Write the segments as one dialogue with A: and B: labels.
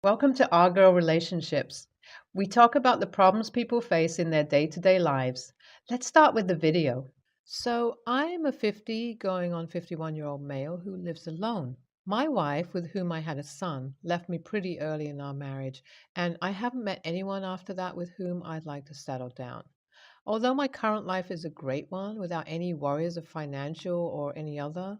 A: Welcome to Our Girl Relationships. We talk about the problems people face in their day to day lives. Let's start with the video. So, I'm a 50 going on 51-year-old male who lives alone. My wife, with whom I had a son, left me pretty early in our marriage, and I haven't met anyone after that with whom I'd like to settle down. Although my current life is a great one without any worries of financial or any other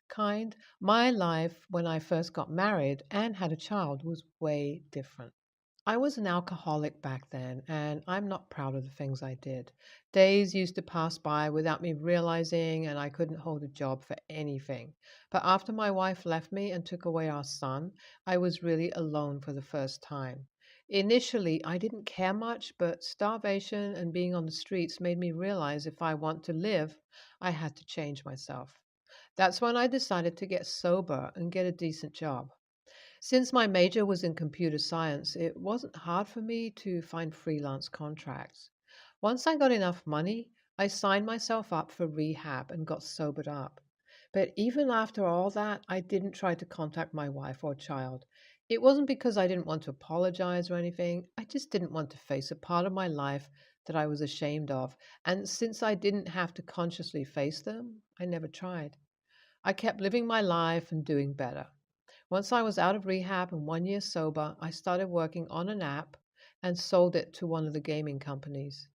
A: kind, my life when I first got married and had a child was way different. I was an alcoholic back then, and I'm not proud of the things I did. Days used to pass by without me realizing, and I couldn't hold a job for anything. But after my wife left me and took away our son, I was really alone for the first time. Initially, I didn't care much, but starvation and being on the streets made me realize if I want to live, I had to change myself. That's when I decided to get sober and get a decent job. Since my major was in computer science, it wasn't hard for me to find freelance contracts. Once I got enough money, I signed myself up for rehab and got sobered up. But even after all that, I didn't try to contact my wife or child. It wasn't because I didn't want to apologize or anything, I just didn't want to face a part of my life that I was ashamed of. And since I didn't have to consciously face them, I never tried. I kept living my life and doing better. Once I was out of rehab and 1 year sober, I started working on an app and sold it to one of the gaming companies.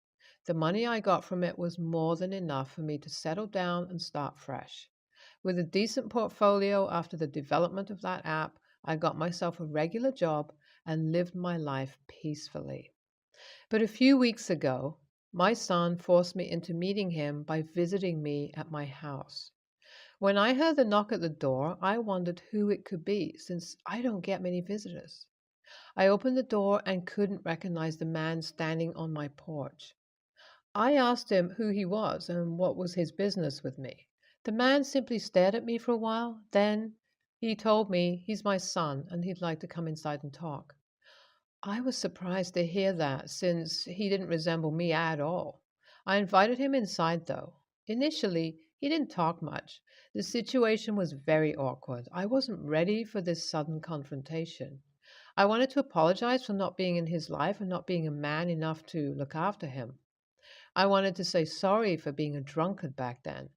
A: The money I got from it was more than enough for me to settle down and start fresh. With a decent portfolio after the development of that app, I got myself a regular job and lived my life peacefully. But a few weeks ago, my son forced me into meeting him by visiting me at my house. When I heard the knock at the door, I wondered who it could be, since I don't get many visitors. I opened the door and couldn't recognize the man standing on my porch. I asked him who he was and what was his business with me. The man simply stared at me for a while, then he told me he's my son and he'd like to come inside and talk. I was surprised to hear that, since he didn't resemble me at all. I invited him inside, though. Initially, he didn't talk much. The situation was very awkward. I wasn't ready for this sudden confrontation. I wanted to apologize for not being in his life and not being a man enough to look after him. I wanted to say sorry for being a drunkard back then.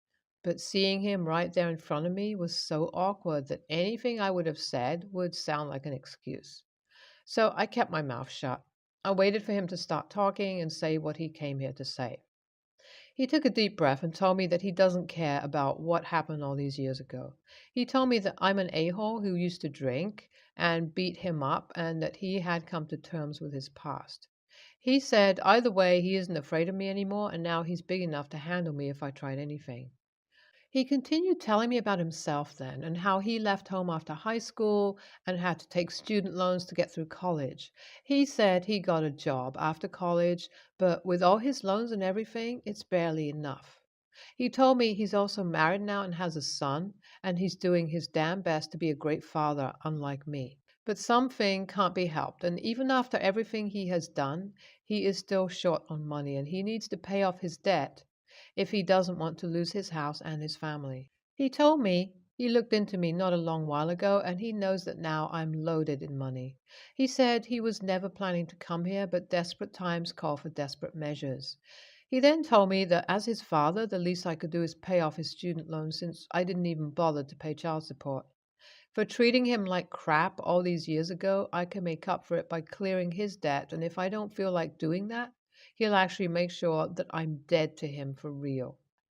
A: But seeing him right there in front of me was so awkward that anything I would have said would sound like an excuse. So I kept my mouth shut. I waited for him to start talking and say what he came here to say. He took a deep breath and told me that he doesn't care about what happened all these years ago. He told me that I'm an a-hole who used to drink and beat him up and that he had come to terms with his past. He said either way, he isn't afraid of me anymore, and now he's big enough to handle me if I tried anything. He continued telling me about himself then and how he left home after high school and had to take student loans to get through college. He said he got a job after college, but with all his loans and everything, it's barely enough. He told me he's also married now and has a son, and he's doing his damn best to be a great father, unlike me. But something can't be helped, and even after everything he has done, he is still short on money and he needs to pay off his debt if he doesn't want to lose his house and his family. He told me he looked into me not a long while ago and he knows that now I'm loaded in money. He said he was never planning to come here, but desperate times call for desperate measures. He then told me that as his father, the least I could do is pay off his student loan since I didn't even bother to pay child support. For treating him like crap all these years ago, I can make up for it by clearing his debt, and if I don't feel like doing that, he'll actually make sure that I'm dead to him for real.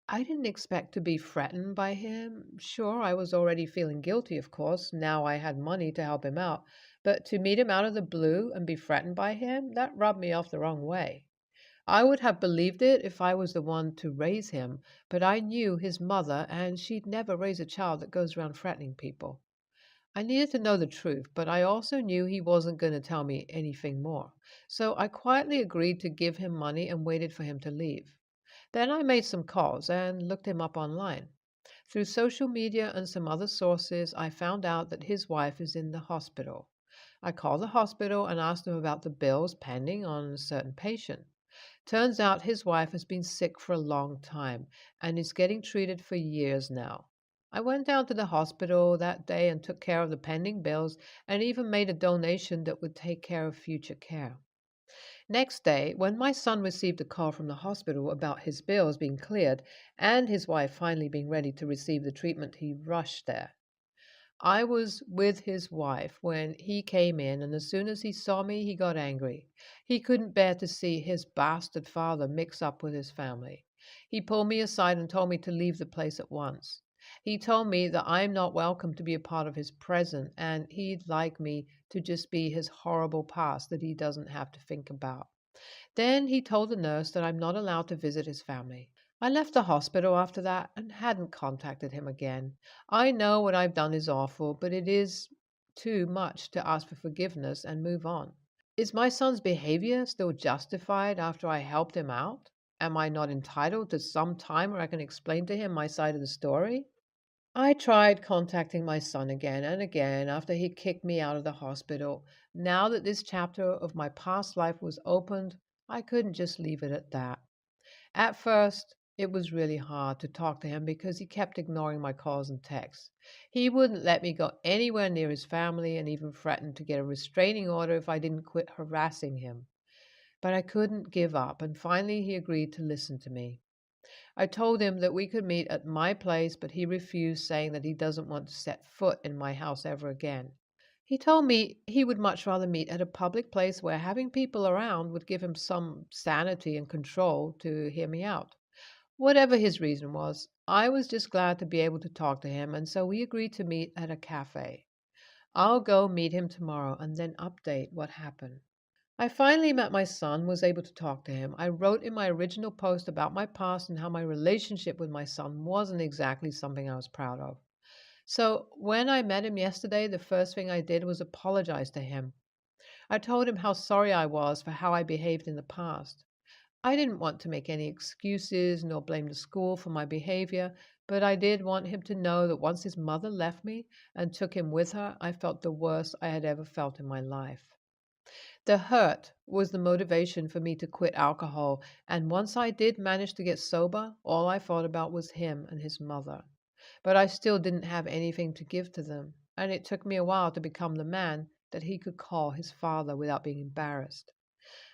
A: I didn't expect to be threatened by him. Sure, I was already feeling guilty, of course, now I had money to help him out, but to meet him out of the blue and be threatened by him, that rubbed me off the wrong way. I would have believed it if I was the one to raise him, but I knew his mother, and she'd never raise a child that goes around threatening people. I needed to know the truth, but I also knew he wasn't going to tell me anything more. So I quietly agreed to give him money and waited for him to leave. Then I made some calls and looked him up online. Through social media and some other sources, I found out that his wife is in the hospital. I called the hospital and asked them about the bills pending on a certain patient. Turns out his wife has been sick for a long time and is getting treated for years now. I went down to the hospital that day and took care of the pending bills and even made a donation that would take care of future care. Next day, when my son received a call from the hospital about his bills being cleared and his wife finally being ready to receive the treatment, he rushed there. I was with his wife when he came in, and as soon as he saw me, he got angry. He couldn't bear to see his bastard father mix up with his family. He pulled me aside and told me to leave the place at once. He told me that I'm not welcome to be a part of his present, and he'd like me to just be his horrible past that he doesn't have to think about. Then he told the nurse that I'm not allowed to visit his family. I left the hospital after that and hadn't contacted him again. I know what I've done is awful, but it is too much to ask for forgiveness and move on. Is my son's behavior still justified after I helped him out? Am I not entitled to some time where I can explain to him my side of the story? I tried contacting my son again and again after he kicked me out of the hospital. Now that this chapter of my past life was opened, I couldn't just leave it at that. At first, it was really hard to talk to him because he kept ignoring my calls and texts. He wouldn't let me go anywhere near his family and even threatened to get a restraining order if I didn't quit harassing him. But I couldn't give up, and finally he agreed to listen to me. I told him that we could meet at my place, but he refused, saying that he doesn't want to set foot in my house ever again. He told me he would much rather meet at a public place where having people around would give him some sanity and control to hear me out. Whatever his reason was, I was just glad to be able to talk to him, and so we agreed to meet at a cafe. I'll go meet him tomorrow and then update what happened. I finally met my son, was able to talk to him. I wrote in my original post about my past and how my relationship with my son wasn't exactly something I was proud of. So when I met him yesterday, the first thing I did was apologize to him. I told him how sorry I was for how I behaved in the past. I didn't want to make any excuses nor blame the school for my behavior, but I did want him to know that once his mother left me and took him with her, I felt the worst I had ever felt in my life. The hurt was the motivation for me to quit alcohol, and once I did manage to get sober, all I thought about was him and his mother. But I still didn't have anything to give to them, and it took me a while to become the man that he could call his father without being embarrassed.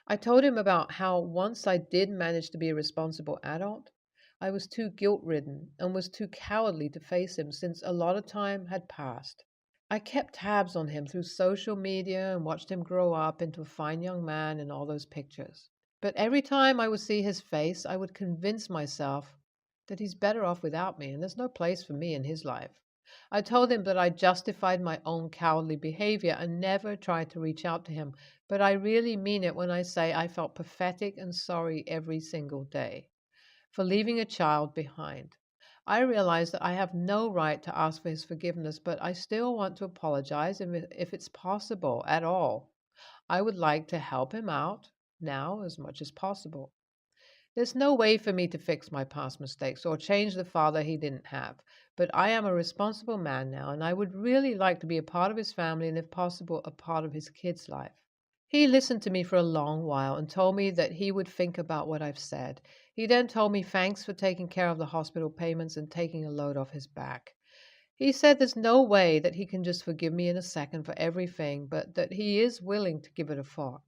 A: I told him about how once I did manage to be a responsible adult, I was too guilt ridden and was too cowardly to face him since a lot of time had passed. I kept tabs on him through social media and watched him grow up into a fine young man in all those pictures. But every time I would see his face, I would convince myself that he's better off without me and there's no place for me in his life. I told him that I justified my own cowardly behavior and never tried to reach out to him, but I really mean it when I say I felt pathetic and sorry every single day for leaving a child behind. I realize that I have no right to ask for his forgiveness, but I still want to apologize if it's possible at all. I would like to help him out now as much as possible. There's no way for me to fix my past mistakes or change the father he didn't have, but I am a responsible man now, and I would really like to be a part of his family and, if possible, a part of his kid's life. He listened to me for a long while and told me that he would think about what I've said. He then told me thanks for taking care of the hospital payments and taking a load off his back. He said there's no way that he can just forgive me in a second for everything, but that he is willing to give it a thought.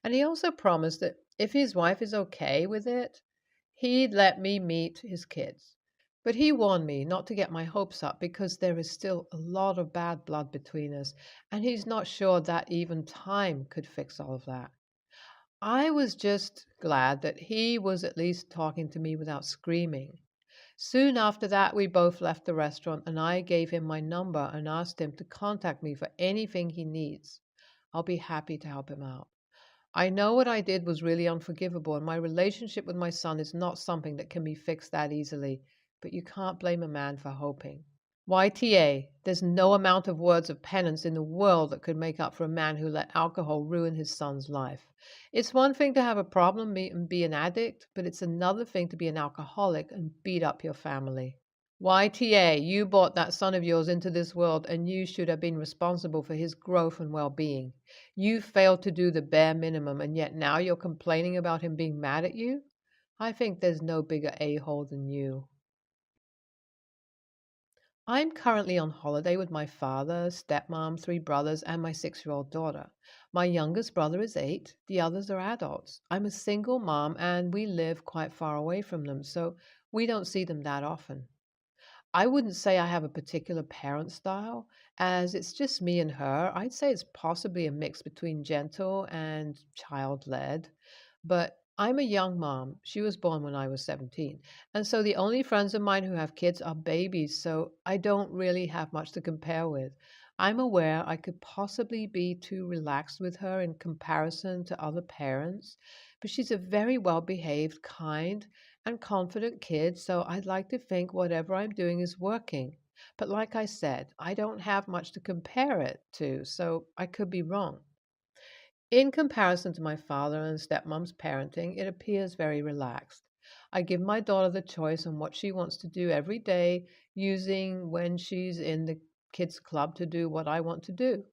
A: And he also promised that if his wife is okay with it, he'd let me meet his kids. But he warned me not to get my hopes up because there is still a lot of bad blood between us, and he's not sure that even time could fix all of that. I was just glad that he was at least talking to me without screaming. Soon after that, we both left the restaurant, and I gave him my number and asked him to contact me for anything he needs. I'll be happy to help him out. I know what I did was really unforgivable, and my relationship with my son is not something that can be fixed that easily, but you can't blame a man for hoping. YTA, there's no amount of words of penance in the world that could make up for a man who let alcohol ruin his son's life. It's one thing to have a problem and be an addict, but it's another thing to be an alcoholic and beat up your family. YTA, you brought that son of yours into this world and you should have been responsible for his growth and well being. You failed to do the bare minimum, and yet now you're complaining about him being mad at you? I think there's no bigger a hole than you. I'm currently on holiday with my father, stepmom, three brothers, and my 6 year old daughter. My youngest brother is 8, the others are adults. I'm a single mom and we live quite far away from them, so we don't see them that often. I wouldn't say I have a particular parent style, as it's just me and her. I'd say it's possibly a mix between gentle and child led. But I'm a young mom. She was born when I was 17. And so the only friends of mine who have kids are babies, so I don't really have much to compare with. I'm aware I could possibly be too relaxed with her in comparison to other parents, but she's a very well behaved, kind, and confident kid, so I'd like to think whatever I'm doing is working. But like I said, I don't have much to compare it to, so I could be wrong. In comparison to my father and stepmom's parenting, it appears very relaxed. I give my daughter the choice on what she wants to do every day, using when she's in the kids' club to do what I want to do.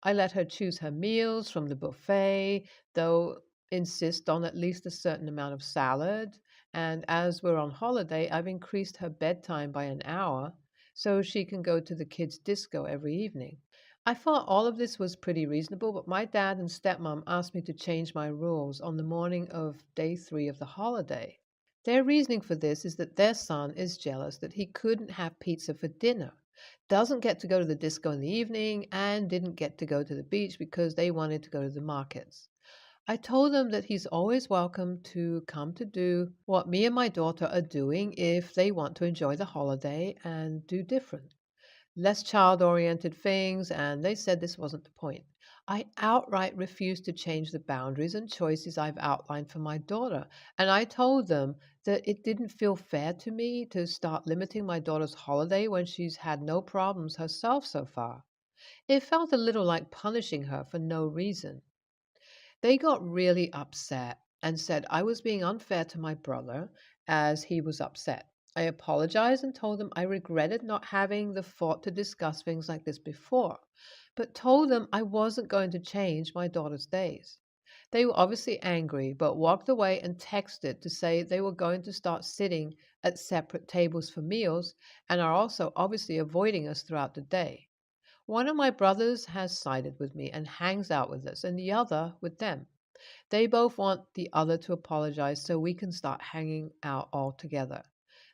A: I let her choose her meals from the buffet, though insist on at least a certain amount of salad. And as we're on holiday, I've increased her bedtime by an hour so she can go to the kids' disco every evening. I thought all of this was pretty reasonable, but my dad and stepmom asked me to change my rules on the morning of day 3 of the holiday. Their reasoning for this is that their son is jealous that he couldn't have pizza for dinner, doesn't get to go to the disco in the evening, and didn't get to go to the beach because they wanted to go to the markets. I told them that he's always welcome to come to do what me and my daughter are doing if they want to enjoy the holiday and do different, less child oriented things, and they said this wasn't the point. I outright refused to change the boundaries and choices I've outlined for my daughter, and I told them that it didn't feel fair to me to start limiting my daughter's holiday when she's had no problems herself so far. It felt a little like punishing her for no reason. They got really upset and said I was being unfair to my brother as he was upset. I apologized and told them I regretted not having the thought to discuss things like this before, but told them I wasn't going to change my daughter's days. They were obviously angry, but walked away and texted to say they were going to start sitting at separate tables for meals and are also obviously avoiding us throughout the day. One of my brothers has sided with me and hangs out with us, and the other with them. They both want the other to apologize so we can start hanging out all together.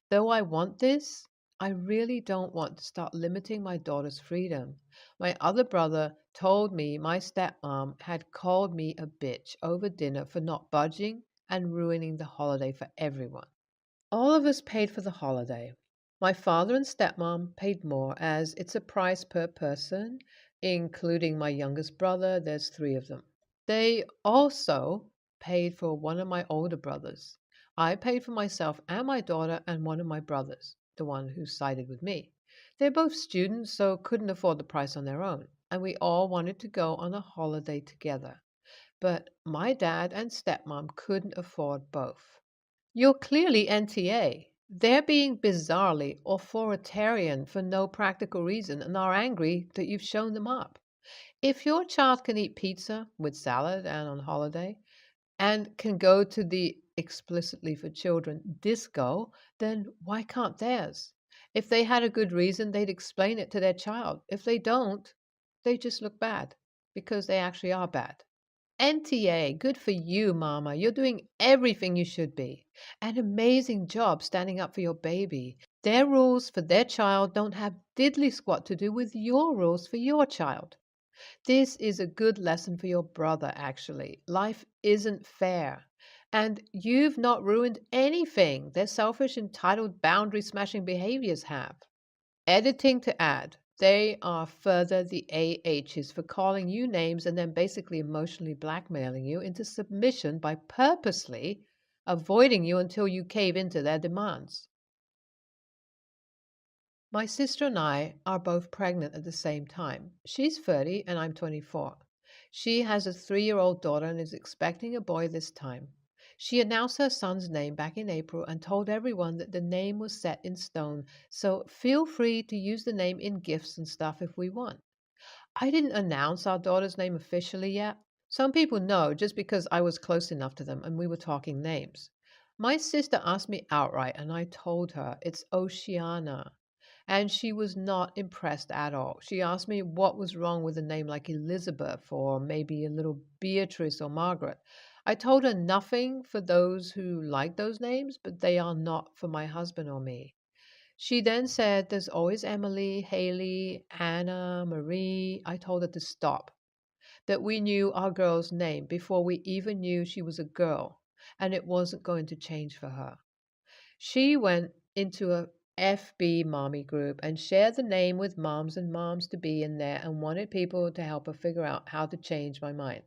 A: Though I want this, I really don't want to start limiting my daughter's freedom. My other brother told me my stepmom had called me a bitch over dinner for not budging and ruining the holiday for everyone. All of us paid for the holiday. My father and stepmom paid more as it's a price per person, including my youngest brother. There's 3 of them. They also paid for one of my older brothers. I paid for myself and my daughter and one of my brothers, the one who sided with me. They're both students, so couldn't afford the price on their own, and we all wanted to go on a holiday together. But my dad and stepmom couldn't afford both. You're clearly NTA. They're being bizarrely authoritarian for no practical reason and are angry that you've shown them up. If your child can eat pizza with salad and on holiday and can go to the explicitly for children disco, then why can't theirs? If they had a good reason, they'd explain it to their child. If they don't, they just look bad because they actually are bad. NTA, good for you, Mama. You're doing everything you should be. An amazing job standing up for your baby. Their rules for their child don't have diddly squat to do with your rules for your child. This is a good lesson for your brother, actually. Life isn't fair. And you've not ruined anything their selfish, entitled, boundary smashing behaviors have. Editing to add. They are further the AHs for calling you names and then basically emotionally blackmailing you into submission by purposely avoiding you until you cave into their demands. My sister and I are both pregnant at the same time. She's 30 and I'm 24. She has a 3-year-old daughter and is expecting a boy this time. She announced her son's name back in April and told everyone that the name was set in stone, so feel free to use the name in gifts and stuff if we want. I didn't announce our daughter's name officially yet. Some people know just because I was close enough to them and we were talking names. My sister asked me outright and I told her it's Oceana. and she was not impressed at all. She asked me what was wrong with a name like Elizabeth or maybe a little Beatrice or Margaret. I told her nothing for those who like those names, but they are not for my husband or me. She then said there's always Emily, Haley, Anna, Marie. I told her to stop, that we knew our girl's name before we even knew she was a girl, and it wasn't going to change for her. She went into a FB mommy group and shared the name with moms and moms to be in there and wanted people to help her figure out how to change my mind.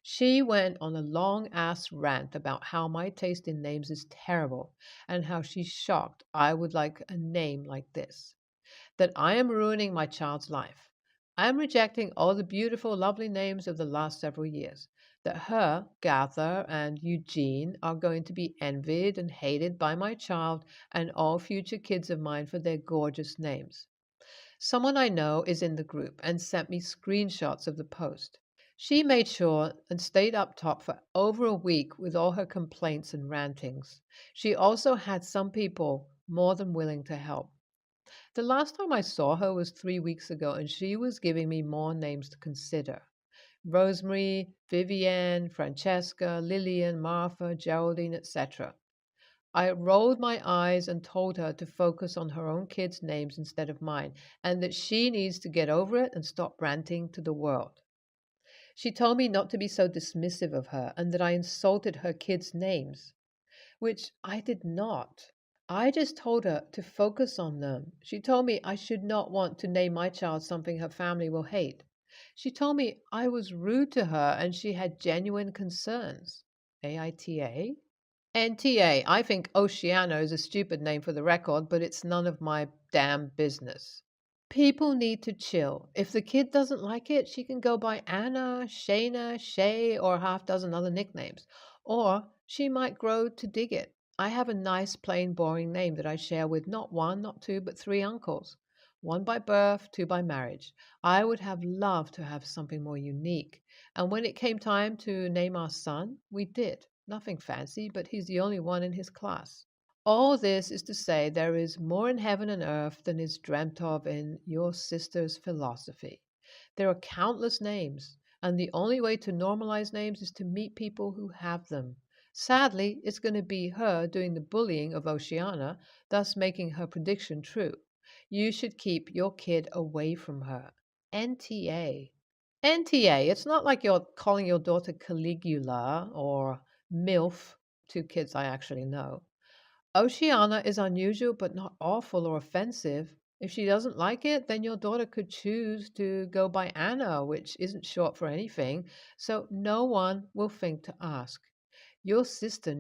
A: She went on a long ass rant about how my taste in names is terrible and how she's shocked I would like a name like this, that I am ruining my child's life. I am rejecting all the beautiful, lovely names of the last several years, that her, Gather, and Eugene are going to be envied and hated by my child and all future kids of mine for their gorgeous names. Someone I know is in the group and sent me screenshots of the post. She made sure and stayed up top for over a week with all her complaints and rantings. She also had some people more than willing to help. The last time I saw her was 3 weeks ago, and she was giving me more names to consider: Rosemary, Vivienne, Francesca, Lillian, Martha, Geraldine, etc. I rolled my eyes and told her to focus on her own kids' names instead of mine, and that she needs to get over it and stop ranting to the world. She told me not to be so dismissive of her and that I insulted her kids' names, which I did not. I just told her to focus on them. She told me I should not want to name my child something her family will hate. She told me I was rude to her and she had genuine concerns. AITA? NTA. I think Oceania is a stupid name for the record, but it's none of my damn business. People need to chill. If the kid doesn't like it, she can go by Anna, Shayna, Shay, or a half dozen other nicknames. Or she might grow to dig it. I have a nice, plain, boring name that I share with not one, not two, but three uncles. One by birth, two by marriage. I would have loved to have something more unique. And when it came time to name our son, we did. Nothing fancy, but he's the only one in his class. All this is to say there is more in heaven and earth than is dreamt of in your sister's philosophy. There are countless names, and the only way to normalize names is to meet people who have them. Sadly, it's going to be her doing the bullying of Oceana, thus making her prediction true. You should keep your kid away from her. NTA. NTA, it's not like you're calling your daughter Caligula or MILF, two kids I actually know. Oceana is unusual but not awful or offensive. If she doesn't like it, then your daughter could choose to go by Anna, which isn't short for anything, so no one will think to ask. Your sister